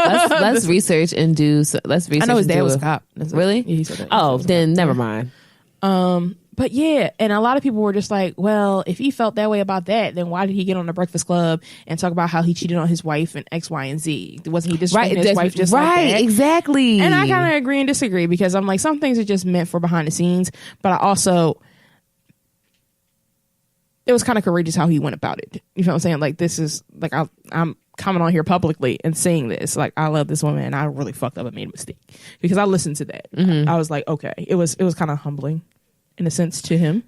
let's research and do. Let's research. I know his dad was a cop. Really? Yeah, he said that. Oh, then never mind. But yeah, and a lot of people were just like, well, if he felt that way about that, then why did he get on the Breakfast Club and talk about how he cheated on his wife and X, Y, and Z? Wasn't he disrespecting his wife just like that? Exactly. And I kind of agree and disagree because I'm like, some things are just meant for behind the scenes, but I also, it was kind of courageous how he went about it. You know what I'm saying? Like, this is, like, I'm coming on here publicly and saying this. Like, I love this woman and I really fucked up and made a mistake. Because I listened to that. I was like, okay. It was kind of humbling in a sense to him.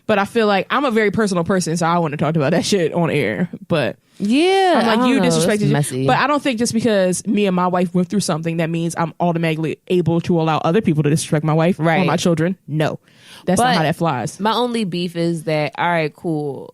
But I feel like I'm a very personal person, so I want to talk about that shit on air. But yeah, I'm like, you disrespected messy. But I don't think just because me and my wife went through something, that means I'm automatically able to allow other people to disrespect my wife or my children. No, that's not how that flies. My only beef is that, all right, cool.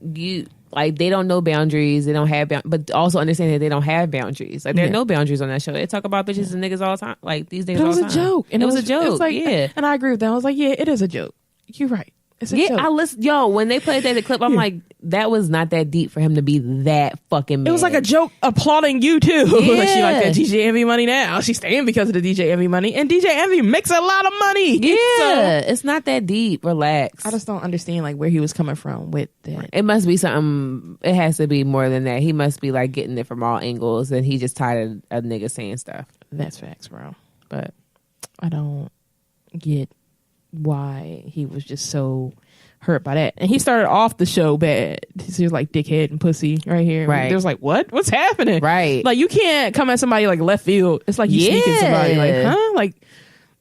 You like, they don't know boundaries. They don't have but also understand that they don't have boundaries. Like, there are no boundaries on that show. They talk about bitches and niggas all the time. Like, these days, it was a joke, and it was a joke. It was like, yeah, and I agree with that. I was like, yeah, it is a joke. You're right. It's a joke. I listen. Yo, when they played that clip, I'm like, that was not that deep for him to be that fucking mad. It was like a joke applauding you too. Yeah. She like that DJ Envy money now. She's staying because of the DJ Envy money, and DJ Envy makes a lot of money. Yeah, so, it's not that deep. Relax. I just don't understand like where he was coming from with that. It must be something. It has to be more than that. He must be like getting it from all angles, and he just tired of a nigga saying stuff. That's facts, bro. But I don't get why he was just so hurt by that. And he started off the show bad. He was like dickhead and pussy right here. Right. There was like, what's happening? Right. Like, you can't come at somebody like left field. It's like you sneaking somebody. Like, huh? Like,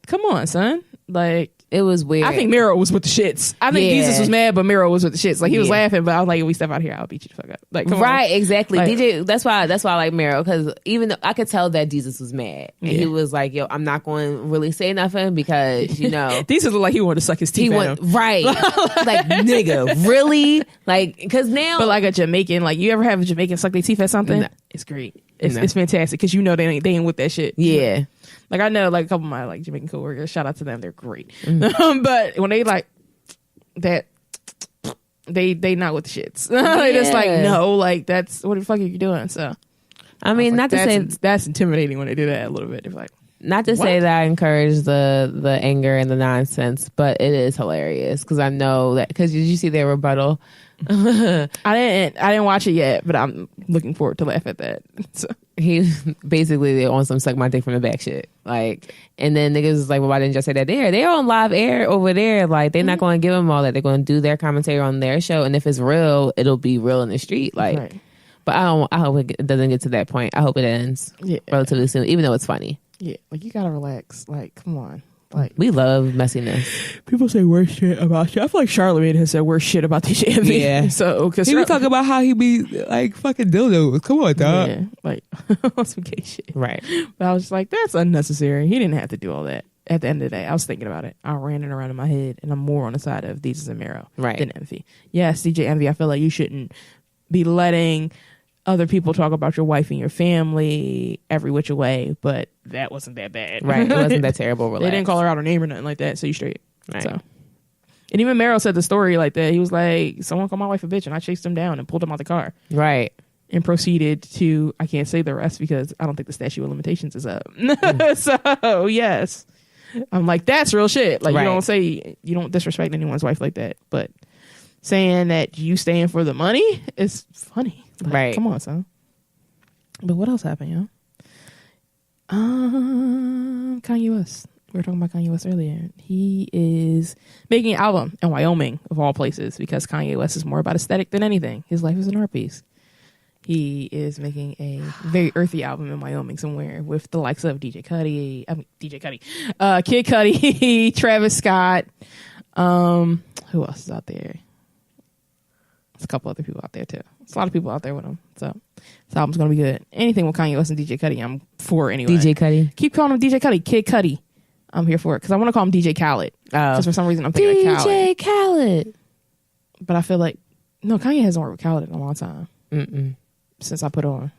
come on, son. Like, it was weird. I think Mero was with the shits. I think Jesus was mad, but Mero was with the shits. Like, he was laughing, but I was like, if we step out here, I'll beat you the fuck up. Like, come on. Exactly. Like, DJ, that's why I like Mero, because even though I could tell that Jesus was mad, and he was like, yo, I'm not going to really say nothing because, you know, Jesus looked like he wanted to suck his teeth at him. Right. Like, nigga, really? Like, because now, but like a Jamaican, like, you ever have a Jamaican suck their teeth at something? No. It's great. It's fantastic because you know they ain't with that shit. Yeah. Like, I know like a couple of my like Jamaican coworkers, shout out to them, they're great. But when they like that, they not with the shits. They just like, no, like, that's what the fuck are you doing? So I mean, like, not to say that's intimidating when they do that a little bit. It's like, not to say that I encourage the anger and the nonsense, but it is hilarious because I know that, because did you see their rebuttal? I didn't watch it yet, but I'm looking forward to laugh at that. So. He basically on some suck my dick from the back shit, like, and then niggas was like, well, why didn't you say that there? They're on live air over there, like, they're not going to give them all that. They're going to do their commentary on their show, and if it's real, it'll be real in the street, like. Right. But I hope it doesn't get to that point. I hope it ends relatively soon, even though it's funny. Yeah, like, you gotta relax. Like, come on. Like, we love messiness. People say worse shit about shit. I feel like Charlamagne has said worse shit about DJ Envy. Yeah. So, because he be talking about how he be like fucking dildos. Come on, dog. Yeah, like, some gay shit. Right. But I was just like, that's unnecessary. He didn't have to do all that. At the end of the day, I was thinking about it. I ran it around in my head, and I'm more on the side of Desus and Mero than Envy. Yes, DJ Envy, I feel like you shouldn't be letting other people talk about your wife and your family every which way, but that wasn't that bad. Right. It wasn't that terrible. Relax. They didn't call her out her name or nothing like that, so you straight. Right. So, and even Mero said the story like that. He was like, someone called my wife a bitch and I chased him down and pulled him out the car. Right. And proceeded to, I can't say the rest because I don't think the statute of limitations is up. So, yes. I'm like, that's real shit. Like, you don't disrespect anyone's wife like that. But saying that you staying for the money is funny. Like, right. Come on, son. But what else happened, yo? Kanye West. We were talking about Kanye West earlier. He is making an album in Wyoming, of all places, because Kanye West is more about aesthetic than anything. His life is an art piece. He is making a very earthy album in Wyoming somewhere with the likes of Kid Cudi, Travis Scott. Who else is out there? There's a couple other people out there too. There's a lot of people out there with him. So this album's gonna be good. Anything with Kanye West and DJ Cudi, I'm for anyway. DJ Cudi. Keep calling him DJ Cudi. Kid Cudi. I'm here for it because I want to call him DJ Khaled. Because for some reason I'm thinking of Khaled. DJ Khaled. But I feel like no, Kanye hasn't worked with Khaled in a long time. Since I put on. I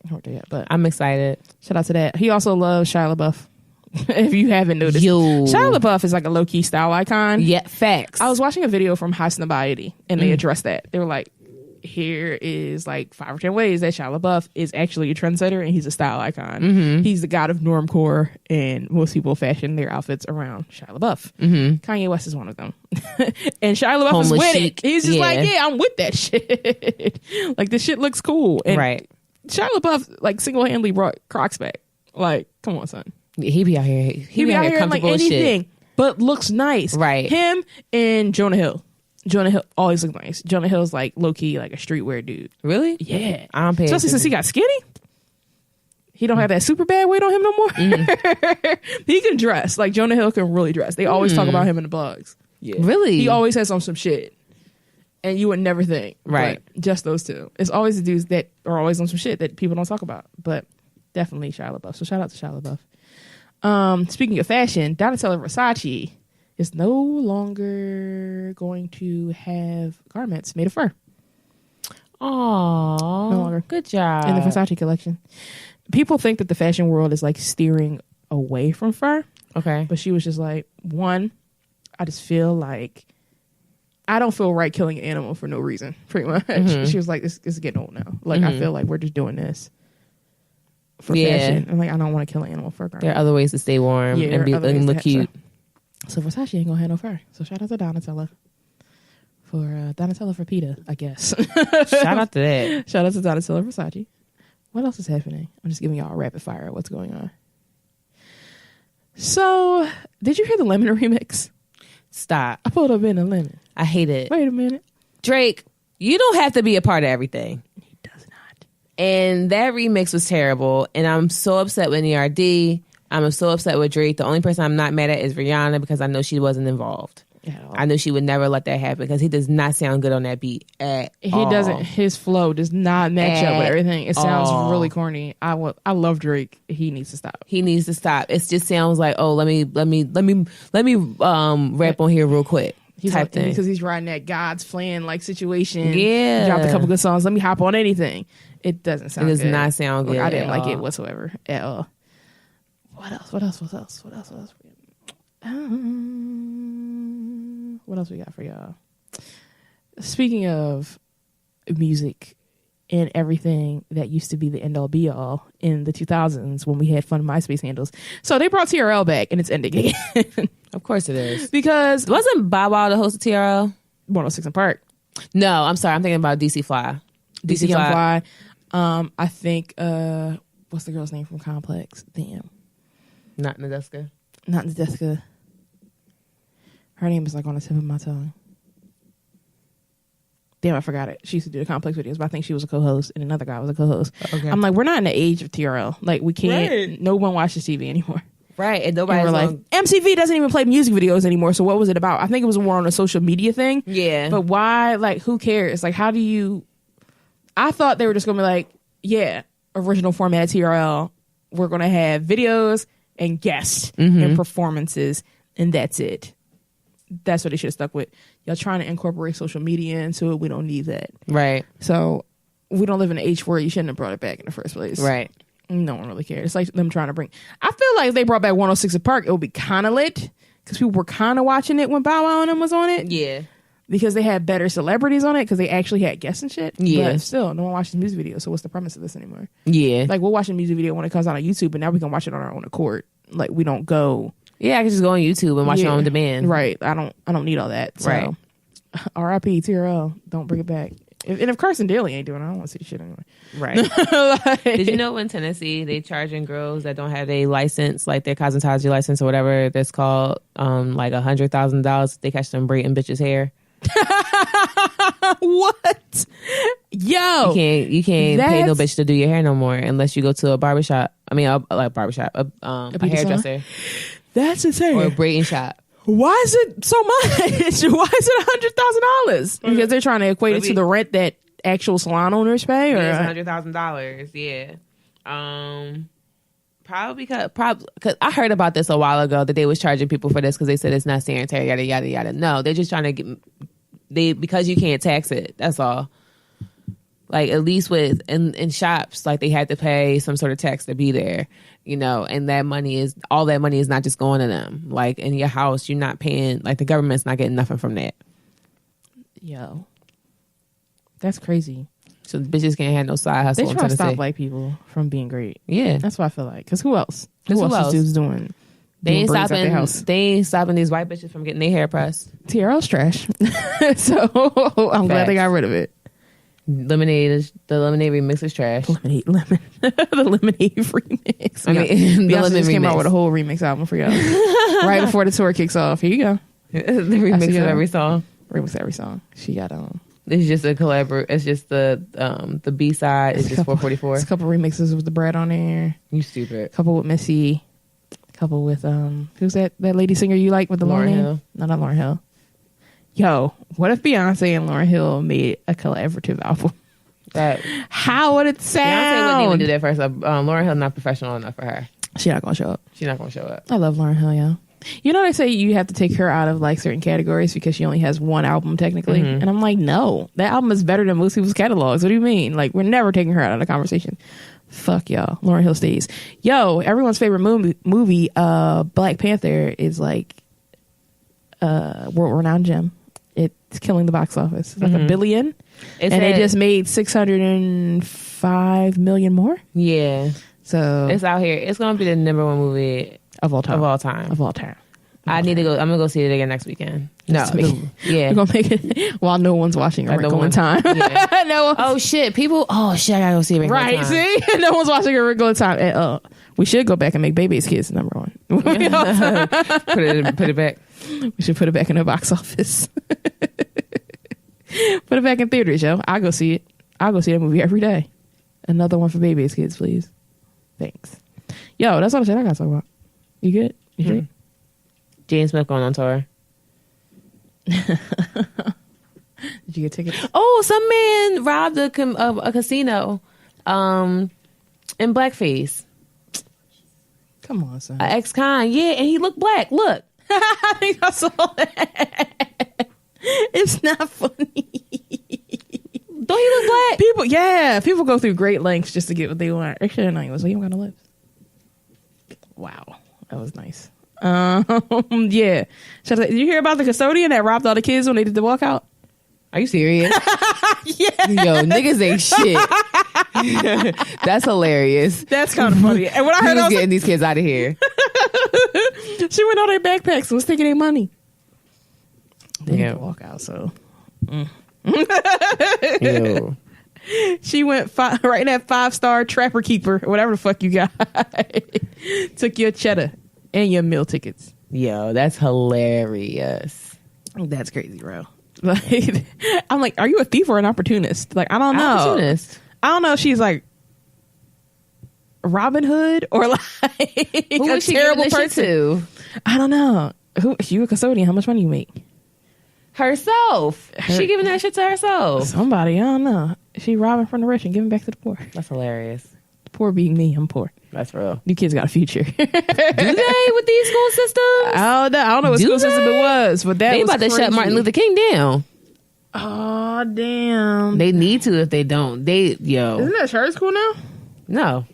haven't worked there yet, but I'm excited. Shout out to that. He also loves Shia Lebouf. If you haven't noticed, Shia LaBeouf is like a low-key style icon. Yeah, facts. I was watching a video from High Snobiety and they addressed that. They were like, here is like 5 or 10 ways that Shia Lebouf is actually a trendsetter and he's a style icon. He's the god of normcore, and most people fashion their outfits around Shia Lebouf. Kanye West is one of them. And Shia LaBeouf is with it. He's just like, yeah, I'm with that shit. Like, this shit looks cool. And Shia LaBeouf, like, single-handedly brought Crocs back. Like, come on, son. He be out here. He be out here like anything, shit. But looks nice. Right. Him and Jonah Hill. Jonah Hill always looks nice. Jonah Hill's like low-key, like a streetwear dude. Really? Yeah. I don't pay Especially since he got skinny. He don't have that super bad weight on him no more. He can dress. Like, Jonah Hill can really dress. They always talk about him in the blogs. Yeah. Really? He always has on some shit. And you would never think. Right. Just those two. It's always the dudes that are always on some shit that people don't talk about. But definitely Shia LaBeouf. So shout out to Shia LaBeouf. Speaking of fashion, Donatella Versace is no longer going to have garments made of fur. Aww. No longer. Good job. In the Versace collection. People think that the fashion world is like steering away from fur. Okay. But she was just like, one, I just feel like I don't feel right killing an animal for no reason, pretty much. She was like, this is getting old now. Like, I feel like we're just doing this for fashion. I'm like, I don't want to kill an animal for a garment. There are other ways to stay warm and look cute. So Versace ain't gonna have no fur. So shout out to Donatella for Donatella for PETA, I guess. Shout out to that. Shout out to Donatella Versace. What else is happening? I'm just giving y'all a rapid fire of what's going on. So, did you hear the Lemon remix? Stop. I pulled up in a lemon. I hate it. Wait a minute. Drake, you don't have to be a part of everything. He does not. And that remix was terrible. And I'm so upset with NERD. I'm so upset with Drake. The only person I'm not mad at is Rihanna because I know she wasn't involved. I know she would never let that happen because he does not sound good on that beat at all. He doesn't. His flow does not match up with everything. It sounds really corny. I love Drake. He needs to stop. He needs to stop. It just sounds like, oh, let me rap on here real quick. He's type like, thing. Because he's riding that God's plan like situation. Yeah, dropped a couple good songs. Let me hop on anything. It doesn't sound. It does good. not sound good. Like, I didn't like it whatsoever at all. What else? What else we got for y'all? Speaking of music and everything that used to be the end all be all in the 2000s when we had fun MySpace handles. So they brought TRL back and it's ending again. Of course it is. Because wasn't Bow Wow the host of TRL? 106 in Park. No, I'm sorry. I'm thinking about DC Fly. DC Fly. I think, what's the girl's name from Complex? Damn. Not Nadeska. Not Nadeska. Her name is like on the tip of my tongue. Damn, I forgot it. She used to do the Complex videos, but I think she was a co-host and another guy was a co-host. Okay. I'm like, we're not in the age of TRL. Like, we can't. Right. No one watches TV anymore. Right, and nobody's like, MTV doesn't even play music videos anymore. So what was it about? I think it was more on a social media thing. Yeah, but why? Like, who cares? Like, how do you? I thought they were just gonna be like, yeah, original format TRL. We're gonna have videos and guests and performances, and that's it. That's what they should have stuck with. Y'all trying to incorporate social media into it. We don't need that. Right. So we don't live in an age where you shouldn't have brought it back in the first place. Right. No one really cares. It's like them trying to bring. I feel like if they brought back 106 in Park, it would be kind of lit because people were kind of watching it when Bow Wow and them was on it. Yeah. Because they had better celebrities on it because they actually had guests and shit. Yeah. But still, no one watches music videos. So what's the premise of this anymore? Yeah. Like, we'll watch a music video when it comes out on YouTube, but now we can watch it on our own accord. Like, we don't go. Yeah, I can just go on YouTube and watch it on demand. Right. I don't need all that. So. Right. R.I.P. TRL. Don't bring it back. And if Carson Daly ain't doing it, I don't want to see shit anyway. Right. Like, did you know in Tennessee they charging girls that don't have a license, like their cosmetology license or whatever that's called, like $100,000? They catch them braiding bitches' hair. What? Yo, you can't pay no bitch to do your hair no more unless you go to a barbershop. I mean, a hairdresser. That's insane. Or a braiding shop. Why is it so much? Why is it $100,000? Because they're trying to equate it to the rent that actual salon owners pay, or $100,000. Yeah. Probably because I heard about this a while ago that they was charging people for this because they said it's not sanitary, yada yada yada. No, they're just trying to get because you can't tax it. That's all. Like, at least with in shops, like, they had to pay some sort of tax to be there, you know, and that money is not just going to them. Like, in your house, you're not paying, like, the government's not getting nothing from that. Yo. That's crazy. So bitches can't have no side hustle. They try to stop black people from being great. Yeah, that's what I feel like. Because who else? Who else is doing? They ain't stopping. They ain't stopping these white bitches from getting their hair pressed. TRL's trash. So I'm glad they got rid of it. The lemonade remix is trash. Lemon. The lemonade remix. I mean, the Beyonce just came remix. out with a whole remix album for y'all right before the tour kicks off. Here you go. The remix of every song. Remix every song. She got It's just a collab. It's just the B side. It's just 444. It's a couple remixes with the bread on there. You stupid. A couple with Missy. A couple with who's that lady singer you like with the Lauryn long name? Hill. No, not Lauryn Hill. Yo, what if Beyonce and Lauryn Hill made a collaborative album? How would it sound? Beyonce wouldn't even do that first. Lauryn Hill not professional enough for her. She's not gonna show up. She's not gonna show up. I love Lauryn Hill, yo. You know, they say you have to take her out of like certain categories because she only has one album technically. Mm-hmm. And I'm like, no, that album is better than most people's catalogs. What do you mean? Like, we're never taking her out of the conversation. Fuck y'all. Lauryn Hill stays. Yo, everyone's favorite movie, Black Panther, is like world-renowned gem. It's killing the box office. It's like $1 billion. They just made 605 million more. Yeah. So it's out here. It's gonna be the number one movie of all time. I need to go. I'm gonna go see it again next weekend. No, we're gonna make it while no one's watching A Wrinkle in Time. Yeah. No. Oh shit, people. Oh shit, I gotta go see A Wrinkle in Time. Right? See, no one's watching A Wrinkle in Time. And, we should go back and make Baby's Kids number one. Put it back. We should put it back in the box office. Put it back in theaters, yo. I'll go see it. I'll go see that movie every day. Another one for Baby's Kids, please. Thanks. Yo, that's all the shit I gotta talk about. You good? You sure? James Smith going on tour. Did you get tickets? Oh, some man robbed a casino in blackface. Come on, son. An ex-con, yeah, and he looked black. Look. I think I saw that. It's not funny. Don't he look black? People go through great lengths just to get what they want. Actually, no, he was like, you don't got no lips. Wow, that was nice. Yeah. Did you hear about the custodian that robbed all the kids when they did the walkout? Are you serious? Yeah. Yo, niggas ain't shit. That's hilarious. That's kind of funny. And when I heard, I was getting these kids out of here. She went on their backpacks and was taking their money. They didn't walk out, so. Yo. She went right in that 5-star trapper keeper, whatever the fuck you got. Took your cheddar and your meal tickets. Yo, that's hilarious. That's crazy, bro. Like, I'm like, are you a thief or an opportunist? Like, I don't know. Opportunist. I don't know if she's like Robin Hood or like who a terrible person. To? I don't know. You a custodian? How much money you make? Herself. She giving that shit to herself. Somebody, I don't know. She robbing from the rich and giving back to the poor. That's hilarious. The poor being me. I'm poor. That's real. You kids got a future. Do they with these school systems? I don't know what school system it was, but that they was about to crazy. shut Martin Luther King down. Oh damn! They need to if they don't. Isn't that charter school now? No.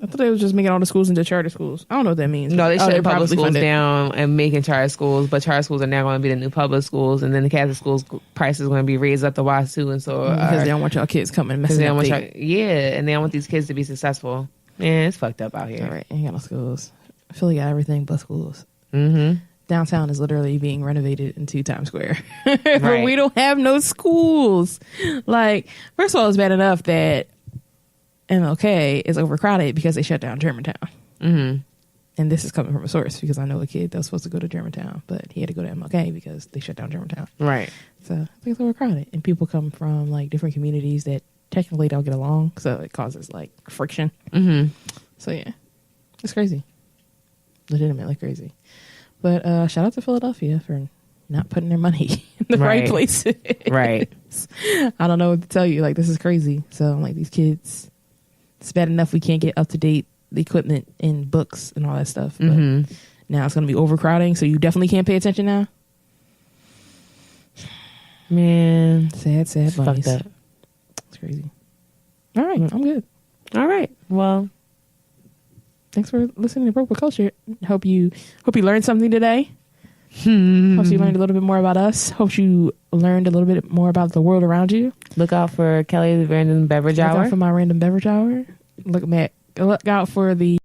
I thought they was just making all the schools into charter schools. I don't know what that means. No, they shut public schools funded down and making charter schools, but charter schools are now going to be the new public schools, and then the Catholic schools prices going to be raised up the wazoo, and so because they don't want y'all kids coming and messing up. And they don't want these kids to be successful. Man, it's fucked up out here. All right, ain't got no schools. Philly got everything but schools. Mm-hmm. Downtown is literally being renovated into Times Square. Right. We don't have no schools. Like, first of all, it's bad enough that MLK is overcrowded because they shut down Germantown. Mm-hmm. And this is coming from a source because I know a kid that was supposed to go to Germantown, but he had to go to MLK because they shut down Germantown. Right. So I think it's overcrowded. And people come from like different communities that technically don't get along. So it causes like friction. Mm-hmm. So yeah, it's crazy. Legitimately crazy. But shout out to Philadelphia for not putting their money in the right places. Right. I don't know what to tell you. Like, this is crazy. So I'm like, these kids, it's bad enough we can't get up to date equipment and books and all that stuff. But now it's going to be overcrowding. So you definitely can't pay attention now. Man. Sad bunnies. Fucked up. It's crazy. All right. I'm good. All right. Well, thanks for listening to Broke with Culture. Hope you learned something today. Hope you learned a little bit more about us. Hope you learned a little bit more about the world around you. Look out for Kelly's random beverage hour. Look out for my random beverage hour. Look out for the